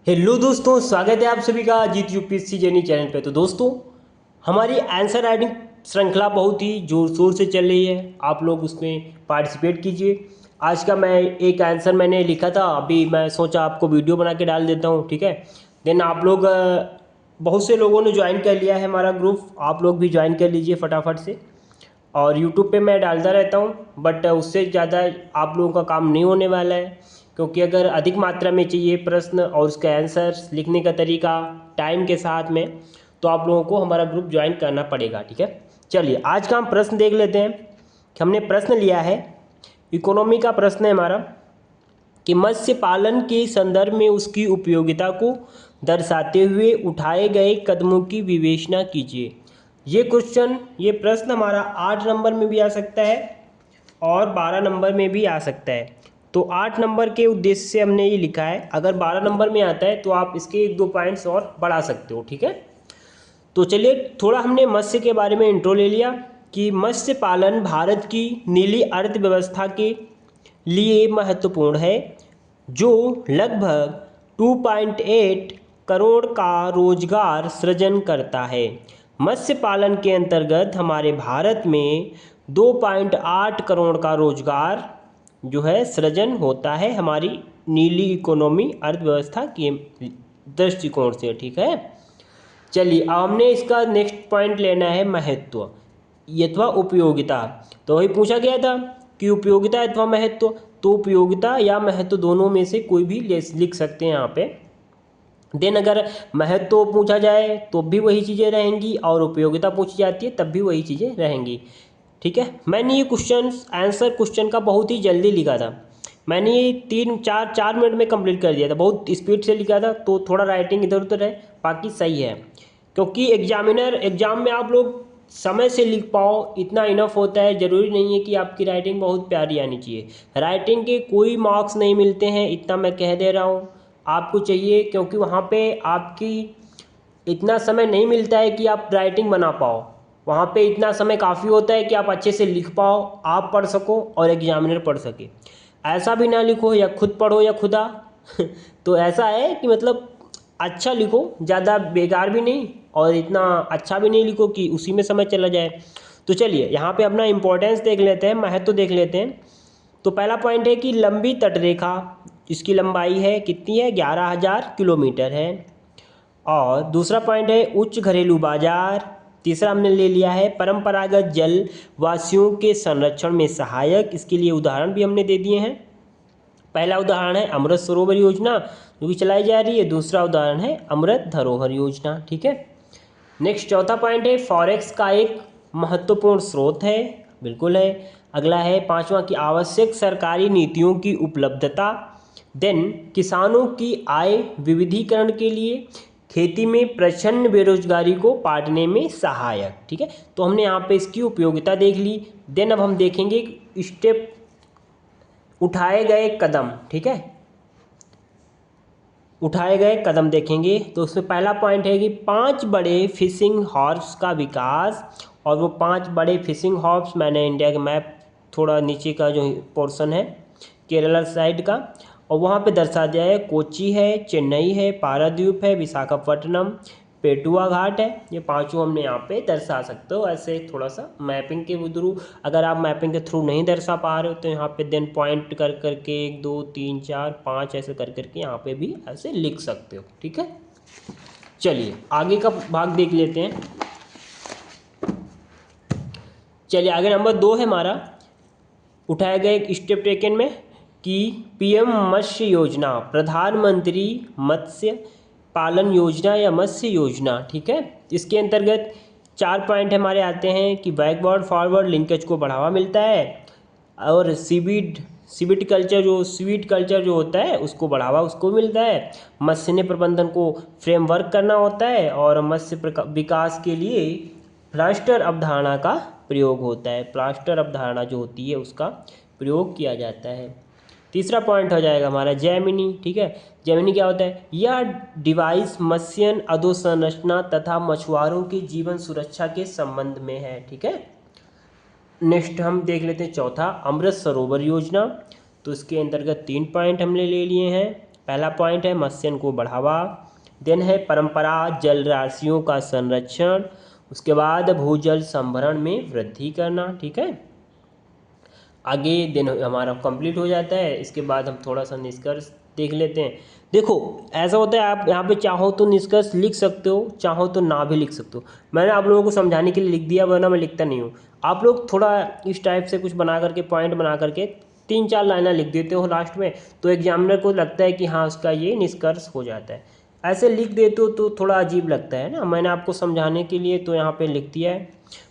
Hello दोस्तों, स्वागत है आप सभी का अजीत यूपीएससी जर्नी चैनल पे। तो दोस्तों, हमारी आंसर राइटिंग श्रृंखला बहुत ही ज़ोर शोर से चल रही है। आप लोग उसमें पार्टिसिपेट कीजिए। आज का मैं एक आंसर मैंने लिखा था, अभी मैं सोचा आपको वीडियो बना के डाल देता हूँ, ठीक है। देन आप लोग बहुत से लोगों ने ज्वाइन कर लिया है हमारा ग्रुप, आप लोग भी ज्वाइन कर लीजिए फटाफट से। और यूट्यूब पे मैं डालता रहता हूँ, बट उससे ज़्यादा आप लोगों का काम नहीं होने वाला है, क्योंकि अगर अधिक मात्रा में चाहिए प्रश्न और उसका आंसर लिखने का तरीका टाइम के साथ में, तो आप लोगों को हमारा ग्रुप ज्वाइन करना पड़ेगा, ठीक है। चलिए आज का हम प्रश्न देख लेते हैं कि हमने प्रश्न लिया है, इकोनॉमी का प्रश्न है हमारा, कि मत्स्य पालन के संदर्भ में उसकी उपयोगिता को दर्शाते हुए उठाए गए कदमों की विवेचना कीजिए। ये प्रश्न हमारा 8 नंबर में भी आ सकता है और 12 नंबर में भी आ सकता है। तो 8 नंबर के उद्देश्य से हमने ये लिखा है, अगर 12 नंबर में आता है तो आप इसके 1-2 पॉइंट्स और बढ़ा सकते हो, ठीक है। तो चलिए, थोड़ा हमने मत्स्य के बारे में इंट्रो ले लिया कि मत्स्य पालन भारत की नीली अर्थव्यवस्था के लिए महत्वपूर्ण है, जो लगभग 2.8 करोड़ का रोजगार सृजन करता है। मत्स्य पालन के अंतर्गत हमारे भारत में 2.8 करोड़ का रोजगार जो है सृजन होता है, हमारी नीली इकोनॉमी अर्थव्यवस्था के दृष्टिकोण से, ठीक है। चलिए, अब हमने इसका नेक्स्ट पॉइंट लेना है महत्व अथवा उपयोगिता। तो वही पूछा गया था कि उपयोगिता अथवा महत्व, तो उपयोगिता या महत्व दोनों में से कोई भी लिख सकते हैं यहाँ पे। देन अगर महत्व पूछा जाए तो भी वही चीज़ें रहेंगी, और उपयोगिता पूछी जाती है तब भी वही चीज़ें रहेंगी, ठीक है। मैंने ये क्वेश्चन का बहुत ही जल्दी लिखा था। मैंने ये 4 मिनट में कंप्लीट कर दिया था, बहुत स्पीड से लिखा था, तो थोड़ा राइटिंग इधर उधर है, बाकी सही है। क्योंकि एग्जाम में आप लोग समय से लिख पाओ इतना इनफ होता है, ज़रूरी नहीं है कि आपकी राइटिंग बहुत प्यारी आनी चाहिए। राइटिंग के कोई मार्क्स नहीं मिलते हैं, इतना मैं कह दे रहा हूँ आपको चाहिए, क्योंकि वहाँ पे आपकी इतना समय नहीं मिलता है कि आप राइटिंग बना पाओ। वहाँ पे इतना समय काफ़ी होता है कि आप अच्छे से लिख पाओ, आप पढ़ सको और एग्जामिनर पढ़ सके। ऐसा भी ना लिखो या खुद पढ़ो या खुदा तो ऐसा है कि मतलब अच्छा लिखो, ज़्यादा बेकार भी नहीं और इतना अच्छा भी नहीं लिखो कि उसी में समय चला जाए। तो चलिए यहाँ पे अपना इम्पोर्टेंस देख लेते हैं, महत्व देख लेते हैं। तो पहला पॉइंट है कि लंबी तटरेखा, इसकी लंबाई है कितनी है, 11,000 किलोमीटर है। और दूसरा पॉइंट है उच्च घरेलू बाजार। तीसरा हमने ले लिया है परंपरागत जल वासियों के संरक्षण में सहायक, इसके लिए उदाहरण भी हमने दे दिए हैं। पहला उदाहरण है अमृत सरोवर योजना जो कि चलाई जा रही है, दूसरा उदाहरण है अमृत धरोहर योजना, ठीक है। नेक्स्ट चौथा पॉइंट है फॉरेक्स का एक महत्वपूर्ण स्रोत है, बिल्कुल है। अगला है पांचवा की आवश्यक सरकारी नीतियों की उपलब्धता। देन किसानों की आय विविधीकरण के लिए खेती में प्रचंड बेरोजगारी को पाटने में सहायक, ठीक है। तो हमने यहाँ पे इसकी उपयोगिता देख ली। देन अब हम देखेंगे स्टेप उठाए गए कदम, ठीक है, उठाए गए कदम देखेंगे। तो उसमें पहला पॉइंट है कि 5 बड़े फिशिंग हॉर्स का विकास। और वो 5 बड़े फिशिंग हॉर्स, मैंने इंडिया के मैप थोड़ा नीचे का जो पोर्शन है केरला साइड का, और वहाँ पे दर्शा दिया है कोची है, चेन्नई है, पारादीप है, विशाखापट्टनम, पेटुआ घाट है। ये पांचों हमने यहाँ पे दर्शा सकते हो ऐसे थोड़ा सा मैपिंग के थ्रू। अगर आप मैपिंग के थ्रू नहीं दर्शा पा रहे हो तो यहाँ पे देन पॉइंट कर करके 1 2 3 4 5 ऐसे कर करके यहाँ पे भी ऐसे लिख सकते हो, ठीक है। चलिए आगे का भाग देख लेते हैं। चलिए आगे नंबर 2 है हमारा, उठाया गया एक स्टेप टेकन में कि पीएम मत्स्य योजना, प्रधानमंत्री मत्स्य पालन योजना या मत्स्य योजना, ठीक है। इसके अंतर्गत 4 पॉइंट हमारे आते हैं कि बैकवर्ड फॉरवर्ड लिंकेज को बढ़ावा मिलता है, और सीविट कल्चर जो होता है उसको बढ़ावा उसको मिलता है। मत्स्य प्रबंधन को फ्रेमवर्क करना होता है, और मत्स्य विकास के लिए प्लास्टर अवधारणा का प्रयोग होता है। प्लास्टर अवधारणा जो होती है उसका प्रयोग किया जाता है। तीसरा पॉइंट हो जाएगा हमारा जैमिनी, ठीक है। जैमिनी क्या होता है, यह डिवाइस मत्स्य अधोसंरचना तथा मछुआरों की जीवन सुरक्षा के संबंध में है, ठीक है। नेक्स्ट हम देख लेते हैं चौथा, अमृत सरोवर योजना। तो इसके अंतर्गत 3 पॉइंट हमने ले लिए हैं। पहला पॉइंट है मत्स्यन को बढ़ावा। देन है परंपरा जल राशियों का संरक्षण। उसके बाद भूजल संभरण में वृद्धि करना। ठीक है, आगे दिन हमारा कंप्लीट हो जाता है। इसके बाद हम थोड़ा सा निष्कर्ष देख लेते हैं। देखो ऐसा होता है, आप यहाँ पे चाहो तो निष्कर्ष लिख सकते हो, चाहो तो ना भी लिख सकते हो। मैंने आप लोगों को समझाने के लिए लिख दिया, वरना मैं लिखता नहीं हूँ। आप लोग थोड़ा इस टाइप से कुछ बना करके, पॉइंट बना करके 3-4 लाइनें लिख देते हो लास्ट में, तो एग्जामिनर को लगता है कि हाँ उसका ये निष्कर्ष हो जाता है। ऐसे लिख देते हो तो थोड़ा अजीब लगता है ना। मैंने आपको समझाने के लिए तो यहाँ पे लिख दिया है,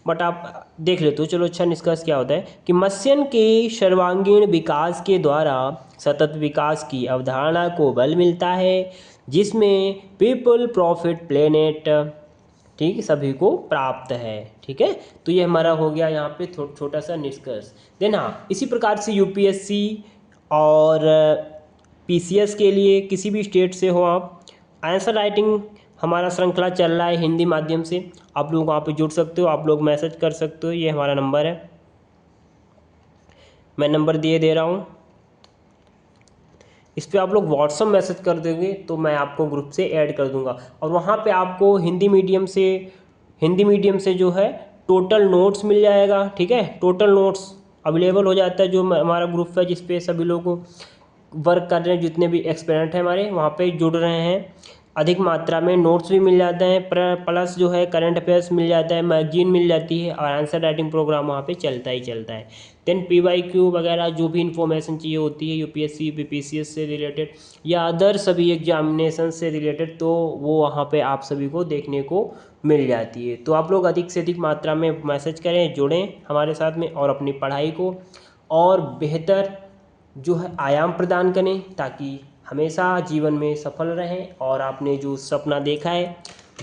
बट आप देख लेते हो। चलो अच्छा, निष्कर्ष क्या होता है कि मत्स्यन के सर्वांगीण विकास के द्वारा सतत विकास की अवधारणा को बल मिलता है, जिसमें पीपल प्रॉफिट प्लेनेट, ठीक, सभी को प्राप्त है। ठीक है, तो ये हमारा हो गया यहाँ पे छोटा सा निष्कर्ष। देन हाँ, इसी प्रकार से यूपीएससी और पीसीएस के लिए किसी भी स्टेट से हो आप, आंसर राइटिंग हमारा श्रृंखला चल रहा है हिंदी माध्यम से। आप लोग वहाँ पे जुड़ सकते हो, आप लोग मैसेज कर सकते हो। ये हमारा नंबर है, मैं नंबर दे रहा हूँ। इस पर आप लोग व्हाट्सअप मैसेज कर दोगे तो मैं आपको ग्रुप से ऐड कर दूंगा। और वहाँ पे आपको हिंदी मीडियम से जो है टोटल नोट्स मिल जाएगा। ठीक है, टोटल नोट्स अवेलेबल हो जाता है, जो हमारा ग्रुप है जिस पे सभी लोग वर्क कर रहे हैं, जितने भी एक्सपेरेंट हैं हमारे वहाँ पे जुड़ रहे हैं। अधिक मात्रा में नोट्स भी मिल जाते हैं, प्लस जो है करंट अफेयर्स मिल जाता है, मैगजीन मिल जाती है, और आंसर राइटिंग प्रोग्राम वहाँ पे चलता ही चलता है। देन पीवाईक्यू वगैरह जो भी इन्फॉर्मेशन चाहिए होती है यूपीएससी बीपीसीएस से रिलेटेड या अदर सभी एग्जामिनेशन से रिलेटेड, तो वो वहाँ पे आप सभी को देखने को मिल जाती है। तो आप लोग अधिक से अधिक मात्रा में मैसेज करें, जुड़ें हमारे साथ में, और अपनी पढ़ाई को और बेहतर जो है आयाम प्रदान करें, ताकि हमेशा जीवन में सफल रहें। और आपने जो सपना देखा है,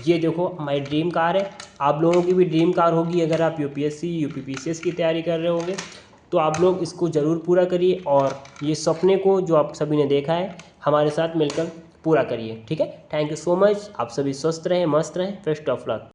ये देखो हमारी ड्रीम कार है, आप लोगों की भी ड्रीम कार होगी। अगर आप यूपीएससी यूपीपीसीएस की तैयारी कर रहे होंगे तो आप लोग इसको ज़रूर पूरा करिए, और ये सपने को जो आप सभी ने देखा है हमारे साथ मिलकर पूरा करिए। ठीक है, थैंक यू सो मच। आप सभी स्वस्थ रहें, मस्त रहें, बेस्ट ऑफ लक।